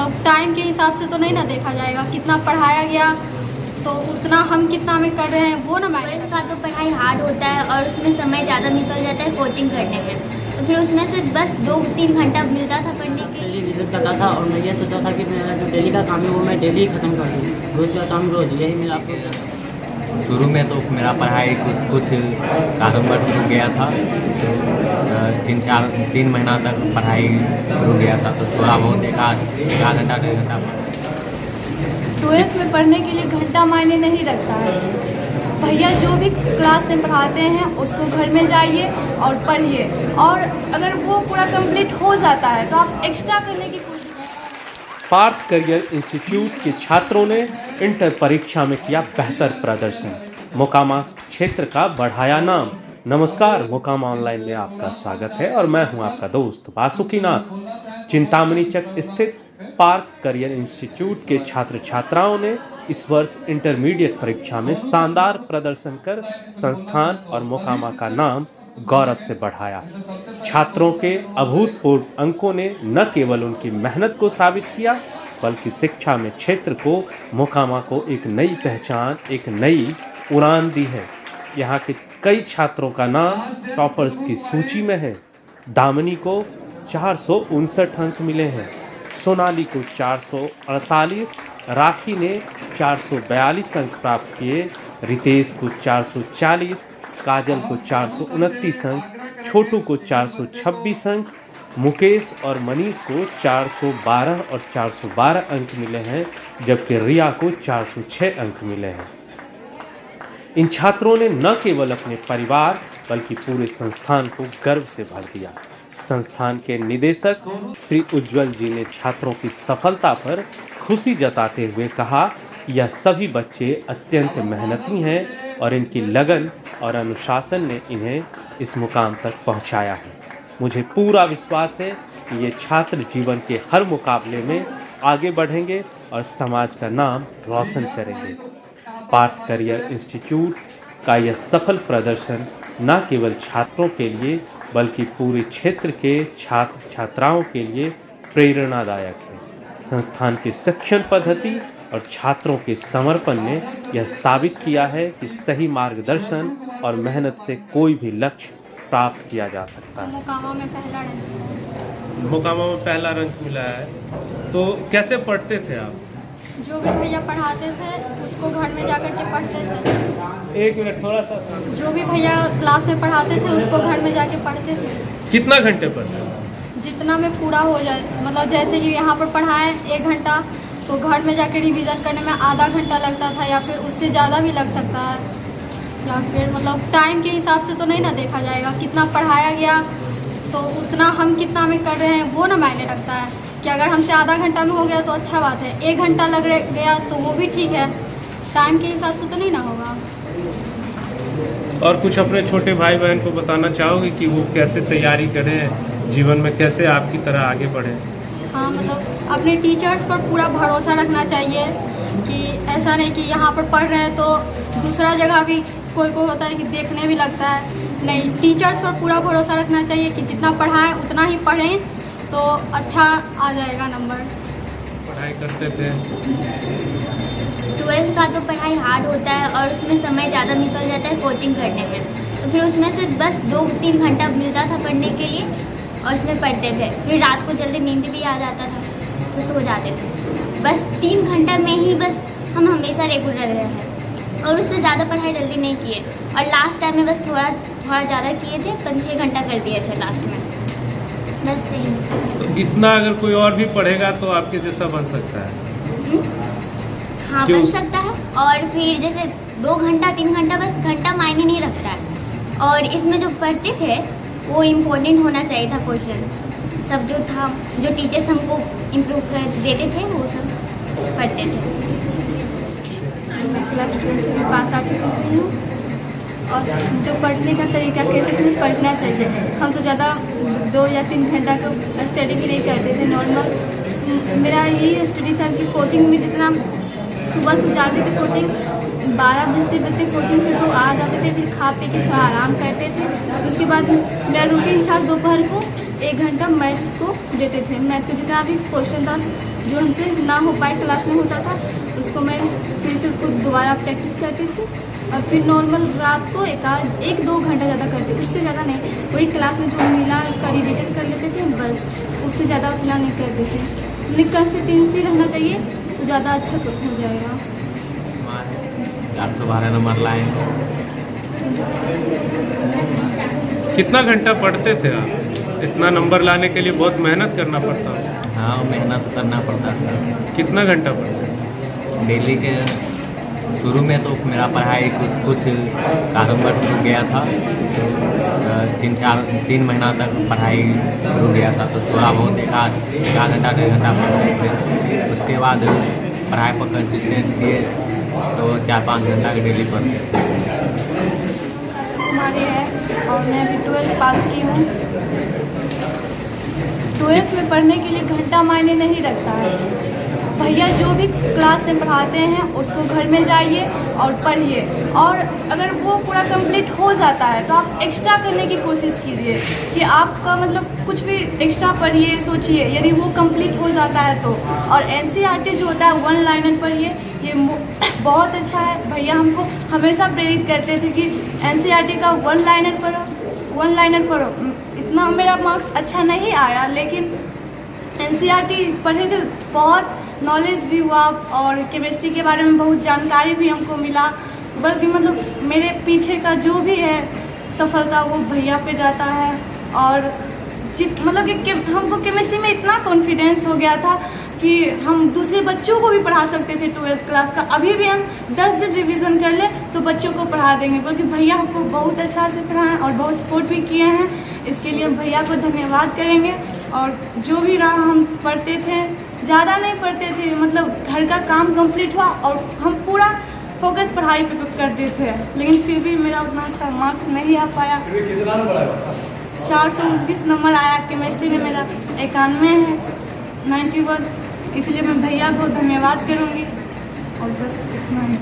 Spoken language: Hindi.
मतलब टाइम के हिसाब से तो नहीं ना देखा जाएगा, कितना पढ़ाया गया तो उतना हम कितना में कर रहे हैं वो ना मायने। ट्वेल्थ का तो पढ़ाई हार्ड होता है और उसमें समय ज़्यादा निकल जाता है कोचिंग करने में, तो फिर उसमें से बस 2-3 घंटा मिलता था पढ़ने के लिए। विजिट करता था और मैं ये सोचा था कि मेरा जो डेली का काम है वो मैं डेली ही ख़त्म कर दूँ, रोज़ का काम रोज़, यही मेरा आपको। शुरू में तो मेरा पढ़ाई कुछ कारणवश रुक गया था, तो 3 महीना तक पढ़ाई रुक गया था, तो थोड़ा बहुत एक आध घंटा 1.5 घंटा। ट्वेल्थ में पढ़ने के लिए घंटा मायने नहीं रखता है। भैया जो भी क्लास में पढ़ाते हैं उसको घर में जाइए और पढ़िए, और अगर वो पूरा कंप्लीट हो जाता है तो आप एक्स्ट्रा करने की कोशिश करें। पार्थ करियर इंस्टीट्यूट के छात्रों ने इंटर परीक्षा में किया बेहतर प्रदर्शन, मोकामा क्षेत्र का बढ़ाया नाम। नमस्कार, मोकामा ऑनलाइन में आपका स्वागत है और मैं हूं आपका दोस्त वासुकीनाथ। चिंतामणि चक स्थित पार्थ करियर इंस्टीट्यूट के छात्र छात्राओं ने इस वर्ष इंटरमीडिएट परीक्षा में शानदार प्रदर्शन कर संस्थान और मोकामा का नाम गौरव से बढ़ाया। छात्रों के अभूतपूर्व अंकों ने न केवल उनकी मेहनत को साबित किया, बल्कि शिक्षा में क्षेत्र को, मोकामा को एक नई पहचान, एक नई उड़ान दी है। यहाँ के कई छात्रों का नाम टॉपर्स की सूची में है। दामिनी को 459 अंक मिले हैं, सोनाली को 448, राखी ने 442 अंक प्राप्त किए, रितेश को 440, काजल को 429 अंक, छोटू को 426 अंक, मुकेश और मनीष को 412 और 412 अंक मिले हैं, जबकि रिया को 406 अंक मिले हैं। इन छात्रों ने न केवल अपने परिवार बल्कि पूरे संस्थान को गर्व से भर दिया। संस्थान के निदेशक श्री उज्जवल जी ने छात्रों की सफलता पर खुशी जताते हुए कहा, यह सभी बच्चे अत्यंत मेहनती हैं और इनकी लगन और अनुशासन ने इन्हें इस मुकाम तक पहुंचाया है। मुझे पूरा विश्वास है कि ये छात्र जीवन के हर मुकाबले में आगे बढ़ेंगे और समाज का नाम रोशन करेंगे। पार्थ करियर इंस्टीट्यूट का यह सफल प्रदर्शन न केवल छात्रों के लिए बल्कि पूरे क्षेत्र के छात्र छात्राओं के लिए प्रेरणादायक है। संस्थान की शिक्षण पद्धति और छात्रों के समर्पण ने यह साबित किया है कि सही मार्गदर्शन और मेहनत से कोई भी लक्ष्य प्राप्त किया जा सकता है। मोकामा में पहला रैंक। मोकामा में पहला रैंक मिला है, तो कैसे पढ़ते थे आप? जो भी भैया पढ़ाते थे उसको घर में जाकर के पढ़ते थे। एक मिनट, थोड़ा सा। जो भी भैया क्लास में पढ़ाते थे उसको घर में जाके पढ़ते थे। कितना घंटे पढ़ते थे? जितना में पूरा हो जाए, मतलब जैसे कि यहाँ पर पढ़ाएं 1 घंटा, तो घर में जाके रिवीजन करने में आधा घंटा लगता था, या फिर उससे ज़्यादा भी लग सकता है, या फिर मतलब टाइम के हिसाब से तो नहीं ना देखा जाएगा, कितना पढ़ाया गया तो उतना हम कितना में कर रहे हैं वो ना मायने रखता है। कि अगर हमसे आधा घंटा में हो गया तो अच्छा बात है, 1 घंटा लग गया तो वो भी ठीक है, टाइम के हिसाब से तो नहीं ना होगा। और कुछ अपने छोटे भाई बहन को बताना चाहोगे कि वो कैसे तैयारी करें, जीवन में कैसे आपकी तरह आगे बढ़ें? हाँ, मतलब अपने टीचर्स पर पूरा भरोसा रखना चाहिए कि ऐसा नहीं कि यहाँ पर पढ़ रहे हैं तो दूसरा जगह भी कोई को होता है कि देखने भी लगता है। नहीं, टीचर्स पर पूरा भरोसा रखना चाहिए कि जितना पढ़ाएं उतना ही पढ़ें तो अच्छा आ जाएगा नंबर। पढ़ाई करते थे। ट्वेल्थ का तो पढ़ाई हार्ड होता है और उसमें समय ज़्यादा निकल जाता है कोचिंग करने में, तो फिर उसमें से बस 2-3 घंटा मिलता था पढ़ने के लिए और उसमें पढ़ते थे। फिर रात को जल्दी नींद भी आ जाता था तो सो जाते थे। बस 3 घंटा में ही बस हम हमेशा रेगुलर रहे हैं और उससे ज़्यादा पढ़ाई जल्दी नहीं किए, और लास्ट टाइम में बस थोड़ा ज़्यादा किए थे, 5-6 घंटा कर दिए थे लास्ट में, बस सही। तो इतना अगर कोई और भी पढ़ेगा तो आपके जैसा बन सकता है? हाँ, बन सकता है। और फिर जैसे 2 घंटा 3 घंटा, बस घंटा मायने नहीं रखता है। और इसमें जो पढ़ते थे वो इम्पोर्टेंट होना चाहिए था क्वेश्चन, सब जो था, जो टीचर्स हमको इम्प्रूव कर देते थे वो सब पढ़ते थे। मैं क्लास 12 में पास आउट हुई हूँ, और जो पढ़ने का तरीका कहते थे पढ़ना चाहिए। हम तो ज़्यादा 2 या 3 घंटा का स्टडी भी नहीं करते थे, नॉर्मल। मेरा यही स्टडी था कि कोचिंग में जितना सुबह से जाते थे कोचिंग, 12 बजते कोचिंग से तो आ जाते थे, फिर खा पी के थोड़ा आराम करते थे। उसके बाद मेरा रूटीन था दोपहर को 1 घंटा मैथ्स को देते थे। मैथ का जितना भी क्वेश्चन था जो हमसे ना हो पाए क्लास में होता था उसको मैं फिर से उसको दोबारा प्रैक्टिस करती थी और फिर नॉर्मल रात को एक दो घंटा ज़्यादा करती, उससे ज़्यादा नहीं। वही क्लास में जो मिला उसका रिवीजन कर लेते थे बस, उससे ज़्यादा उतना नहीं करते थे। अपनी कंसिस्टेंसी रहना चाहिए तो ज़्यादा अच्छा हो जाएगा। 412 नंबर लाए। कितना घंटा पढ़ते थे आप? इतना नंबर लाने के लिए बहुत मेहनत करना पड़ता है। हाँ, मेहनत करना पड़ता था। कितना घंटा पढ़ते? डेली के शुरू में तो मेरा पढ़ाई कुछ कारणवश रुक गया था, तो 3 महीना तक पढ़ाई रुक गया था, तो थोड़ा बहुत एक घंटा 1.5 घंटा पढ़ते थे। उसके बाद पढ़ाई पर कंसिस्टेंट दिए तो 4-5 घंटा के डेली पढ़ते थे। हमारे है और मैं अभी 12th पास की हूँ। 12th में पढ़ने के लिए घंटा मायने नहीं रखता है। भैया जो भी क्लास में पढ़ाते हैं उसको घर में जाइए और पढ़िए, और अगर वो पूरा कंप्लीट हो जाता है तो आप एक्स्ट्रा करने की कोशिश कीजिए कि आपका मतलब कुछ भी एक्स्ट्रा पढ़िए, सोचिए। यदि वो कंप्लीट हो जाता है तो, और NCERT जो होता है 1 लाइनर पढ़िए, ये बहुत अच्छा है। भैया हमको हमेशा प्रेरित करते थे कि NCERT का 1 लाइनर पढ़ो। इतना मेरा मार्क्स अच्छा नहीं आया, लेकिन NCERT पढ़े थे, बहुत नॉलेज भी हुआ और केमिस्ट्री के बारे में बहुत जानकारी भी हमको मिला। बल्कि मतलब मेरे पीछे का जो भी है सफलता वो भैया पे जाता है। और मतलब कि हमको केमिस्ट्री में इतना कॉन्फिडेंस हो गया था कि हम दूसरे बच्चों को भी पढ़ा सकते थे 12th क्लास का। अभी भी हम 10 दिन रिवीजन कर ले तो बच्चों को पढ़ा देंगे, बल्कि भैया हमको बहुत अच्छा से पढ़ाएं और बहुत सपोर्ट भी किए हैं। इसके लिए हम भैया को धन्यवाद करेंगे। और जो भी रहा, हम पढ़ते थे, ज़्यादा नहीं पढ़ते थे, मतलब घर का काम कंप्लीट हुआ और हम पूरा फोकस पढ़ाई पे करते थे, लेकिन फिर भी मेरा उतना अच्छा मार्क्स नहीं आ पाया। 429 नंबर आया। केमिस्ट्री में मेरा 91 है, 91, इसलिए मैं भैया को धन्यवाद करूँगी। और बस इतना ही।